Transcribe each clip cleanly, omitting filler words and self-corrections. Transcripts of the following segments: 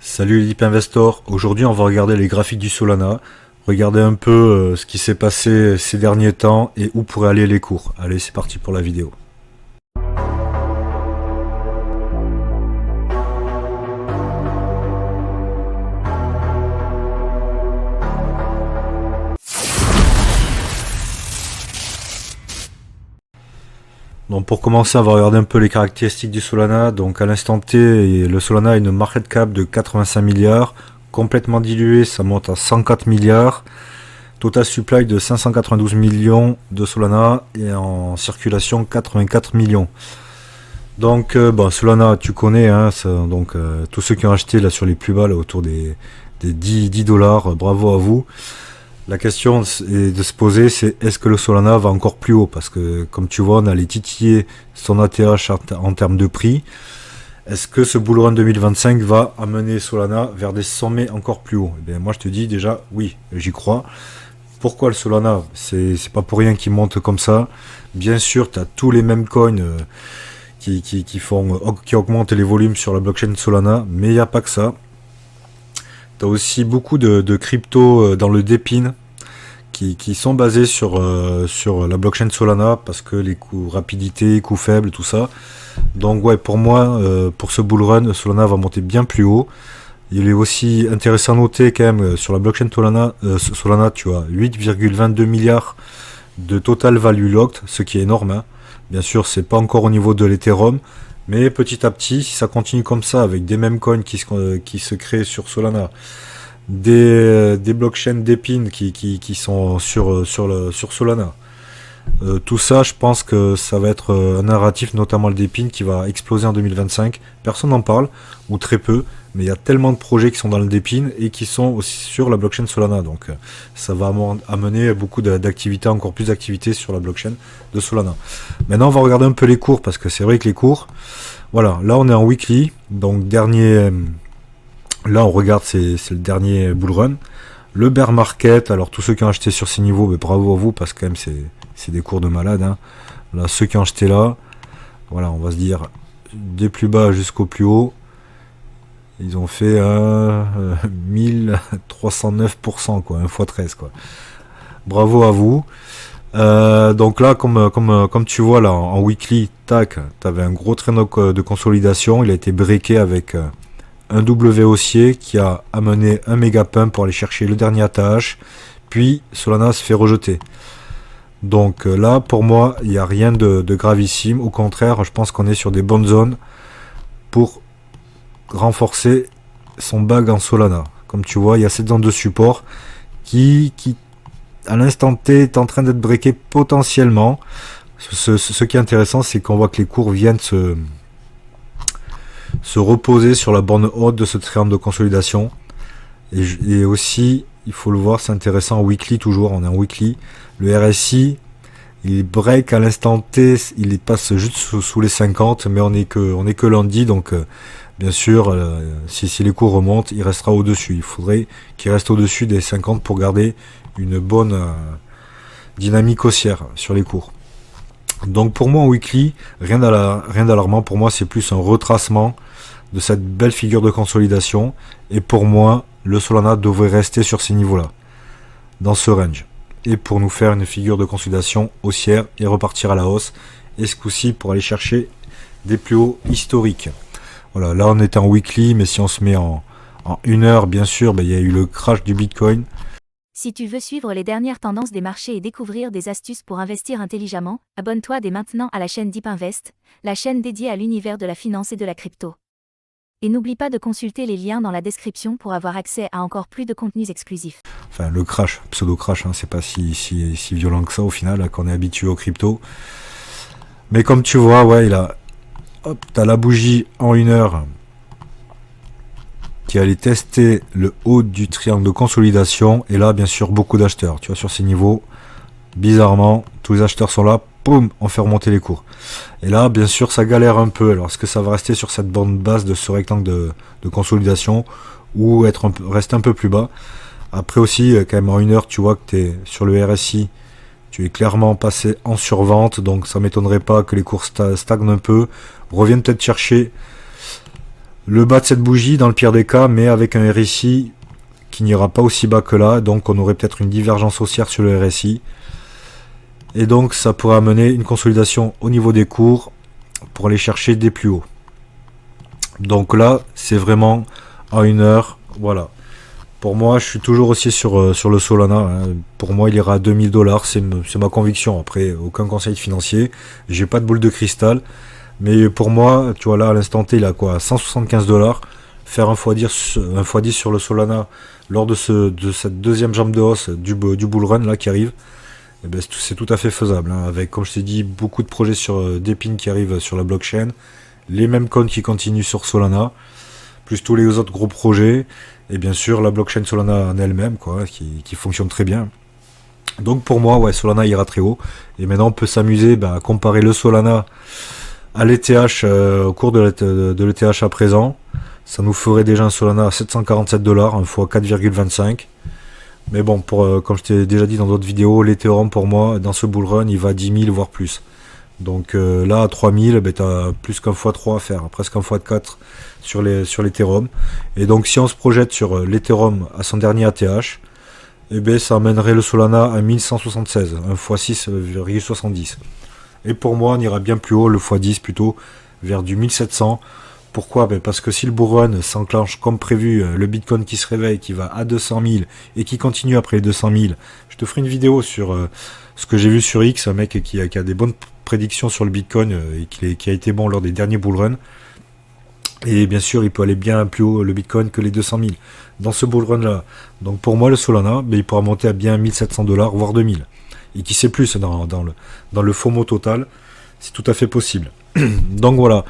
Salut les Deep Investors, aujourd'hui on va regarder les graphiques du Solana, regarder un peu ce qui s'est passé ces derniers temps et où pourraient aller les cours. Allez, c'est parti pour la vidéo. Donc pour commencer, on va regarder un peu les caractéristiques du Solana. Donc à l'instant T, le Solana a une market cap de 85 milliards, complètement dilué, ça monte à 104 milliards. Total supply de 592 millions de Solana et en circulation 84 millions. Donc bon, Solana, tu connais, hein, donc tous ceux qui ont acheté là sur les plus bas, là, autour des 10 dollars, bravo à vous. La question est de se poser, c'est est-ce que le Solana va encore plus haut? Parce que comme tu vois, on a les titillés son ATH en termes de prix. Est-ce que ce bull run 2025 va amener Solana vers des sommets encore plus hauts? Eh bien, moi je te dis déjà oui, j'y crois. Pourquoi le Solana? C'est pas pour rien qu'il monte comme ça. Bien sûr, tu as tous les mêmes coins qui augmentent les volumes sur la blockchain Solana, mais il n'y a pas que ça. Tu as aussi beaucoup de cryptos dans le DePIN qui sont basés sur la blockchain Solana parce que les coûts rapidité, coûts faibles, tout ça. Donc ouais, pour moi, pour ce bull run, Solana va monter bien plus haut. Il est aussi intéressant à noter quand même sur la blockchain Solana, tu as 8,22 milliards de total value locked, ce qui est énorme, hein. Bien sûr, c'est pas encore au niveau de l'Ethereum, mais petit à petit, si ça continue comme ça, avec des mêmes coins qui se créent sur Solana, des blockchains d'épines qui sont sur Solana, tout ça, je pense que ça va être un narratif, notamment le Depin, qui va exploser en 2025. Personne n'en parle, ou très peu, mais il y a tellement de projets qui sont dans le Depin et qui sont aussi sur la blockchain Solana. Donc ça va amener beaucoup d'activités, encore plus d'activités sur la blockchain de Solana. Maintenant, on va regarder un peu les cours, parce que c'est vrai que les cours, voilà, là on est en weekly, donc dernier, là on regarde, c'est le dernier bull run. Le bear market, alors tous ceux qui ont acheté sur ces niveaux, mais bravo à vous, parce que quand même c'est des cours de malade, hein. Là, ceux qui ont acheté là, voilà, on va se dire des plus bas jusqu'au plus haut, ils ont fait 1309%, quoi, 1 x 13, quoi. Bravo à vous. Donc là, comme tu vois là en weekly, tac, t'avais un gros traîneau de consolidation, il a été breaké avec un W haussier qui a amené un méga pump pour aller chercher le dernier ATH, puis Solana se fait rejeter. Donc là, pour moi, il n'y a rien de gravissime. Au contraire, je pense qu'on est sur des bonnes zones pour renforcer son bag en Solana. Comme tu vois, il y a cette zone de support qui à l'instant T, est en train d'être breaké potentiellement. Ce qui est intéressant, c'est qu'on voit que les cours viennent se reposer sur la borne haute de ce triangle de consolidation. Et aussi, il faut le voir, c'est intéressant en weekly toujours, on est en weekly. Le RSI, il break à l'instant T, il passe juste sous les 50, mais on est que lundi, donc bien sûr, si les cours remontent, il restera au-dessus. Il faudrait qu'il reste au-dessus des 50 pour garder une bonne dynamique haussière sur les cours. Donc pour moi en weekly, rien d'alarmant, pour moi c'est plus un retracement de cette belle figure de consolidation, et pour moi le Solana devrait rester sur ces niveaux-là, dans ce range, et pour nous faire une figure de consolidation haussière et repartir à la hausse, et ce coup-ci pour aller chercher des plus hauts historiques. Voilà, là on est en weekly, mais si on se met en 1 heure, bien sûr, il y a eu le crash du Bitcoin. Si tu veux suivre les dernières tendances des marchés et découvrir des astuces pour investir intelligemment, abonne-toi dès maintenant à la chaîne Deep Invest, la chaîne dédiée à l'univers de la finance et de la crypto. Et n'oublie pas de consulter les liens dans la description pour avoir accès à encore plus de contenus exclusifs. Enfin, le crash, pseudo-crash, hein, c'est pas si violent que ça au final, là, qu'on est habitué aux crypto. Mais comme tu vois, ouais, t'as la bougie en 1 heure qui allait tester le haut du triangle de consolidation, et là bien sûr beaucoup d'acheteurs, tu vois, sur ces niveaux, bizarrement tous les acheteurs sont là, boum, on fait remonter les cours, et là bien sûr ça galère un peu. Alors est-ce que ça va rester sur cette bande basse de ce rectangle de consolidation, ou rester un peu plus bas? Après aussi, quand même en 1 heure, tu vois que tu es sur le RSI, tu es clairement passé en survente, donc ça m'étonnerait pas que les cours stagnent un peu, reviennent peut-être chercher le bas de cette bougie dans le pire des cas, mais avec un RSI qui n'ira pas aussi bas que là, donc on aurait peut-être une divergence haussière sur le RSI. Et donc ça pourrait amener une consolidation au niveau des cours pour aller chercher des plus hauts. Donc là, c'est vraiment à 1 heure, voilà. Pour moi, je suis toujours aussi sur le Solana. Hein. Pour moi, il ira à 2000 $. C'est ma conviction. Après, aucun conseil financier. J'ai pas de boule de cristal. Mais pour moi, tu vois là, à l'instant T, il a quoi, 175 $. Faire un x10 sur le Solana lors de cette deuxième jambe de hausse du bull run là qui arrive. Eh ben, c'est tout à fait faisable. Hein. Avec, comme je t'ai dit, beaucoup de projets sur d'épines qui arrivent sur la blockchain. Les mêmes coins qui continuent sur Solana. Plus tous les autres gros projets. Et bien sûr, la blockchain Solana en elle-même, quoi, qui fonctionne très bien. Donc pour moi, ouais, Solana ira très haut. Et maintenant, on peut s'amuser à comparer le Solana à l'ETH au cours de l'ETH à présent. Ça nous ferait déjà un Solana à 747 $, un fois 4,25. Mais bon, comme je t'ai déjà dit dans d'autres vidéos, l'Ethereum pour moi, dans ce bull run, il va à 10 000, voire plus. Donc là, à 3000, tu as plus qu'un x3 à faire, presque un x4 sur l'Ethereum. Et donc si on se projette sur l'Ethereum à son dernier ATH, eh ben, ça amènerait le Solana à 1176, un x6,70. Et pour moi, on ira bien plus haut, le x10 plutôt, vers du 1700. Pourquoi? Parce que si le bull run s'enclenche comme prévu, le Bitcoin qui se réveille, qui va à 200 000 et qui continue après les 200 000, je te ferai une vidéo sur ce que j'ai vu sur X, un mec qui a des bonnes prédictions sur le Bitcoin et qui a été bon lors des derniers bull runs. Et bien sûr, il peut aller bien plus haut le Bitcoin que les 200 000 dans ce bull run là. Donc pour moi, le Solana, il pourra monter à bien 1700 $, voire 2000. Et qui sait plus dans le FOMO total, c'est tout à fait possible. Donc voilà,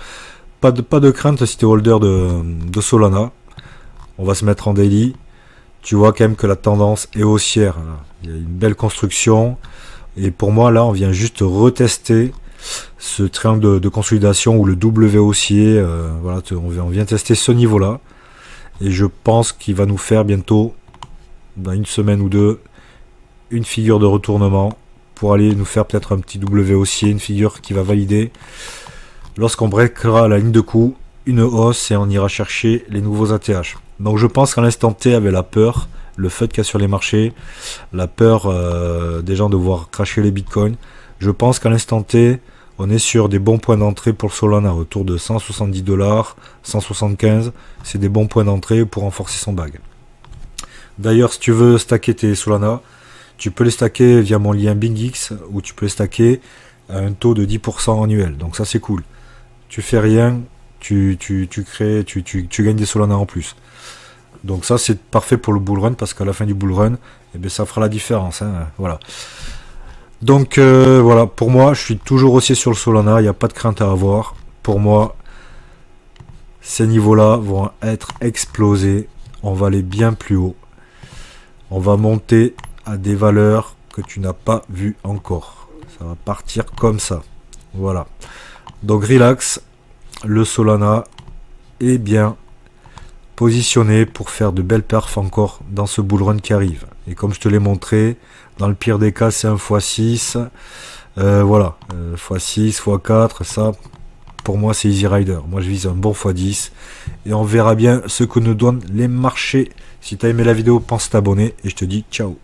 pas de crainte si tu es holder de Solana. On va se mettre en daily. Tu vois quand même que la tendance est haussière. Il y a une belle construction. Et pour moi, là, on vient juste retester ce triangle de consolidation ou le W haussier. Voilà, on vient tester ce niveau-là. Et je pense qu'il va nous faire bientôt, dans une semaine ou deux, une figure de retournement pour aller nous faire peut-être un petit W haussier, une figure qui va valider. Lorsqu'on breakera la ligne de coup, une hausse et on ira chercher les nouveaux ATH. Donc je pense qu'à l'instant T, avec la peur, le FUD qu'il y a sur les marchés, la peur des gens de voir cracher les bitcoins, je pense qu'à l'instant T, on est sur des bons points d'entrée pour le Solana, autour de 170 $, 175, c'est des bons points d'entrée pour renforcer son bag. D'ailleurs, si tu veux stacker tes Solana, tu peux les stacker via mon lien BingX, ou tu peux les stacker à un taux de 10% annuel, donc ça c'est cool. Tu fais rien, tu gagnes des Solana en plus. Donc ça c'est parfait pour le bull run, parce qu'à la fin du bull run, eh bien, ça fera la différence. Hein, voilà. Donc voilà, pour moi, je suis toujours haussier sur le Solana, il n'y a pas de crainte à avoir. Pour moi, ces niveaux-là vont être explosés. On va aller bien plus haut. On va monter à des valeurs que tu n'as pas vues encore. Ça va partir comme ça. Voilà. Donc relax, le Solana est bien positionné pour faire de belles perfs encore dans ce bull run qui arrive. Et comme je te l'ai montré, dans le pire des cas, c'est un x6. Voilà, x6, x4, ça, pour moi, c'est Easy Rider. Moi, je vise un bon x10. Et on verra bien ce que nous donnent les marchés. Si tu as aimé la vidéo, pense t'abonner. Et je te dis ciao.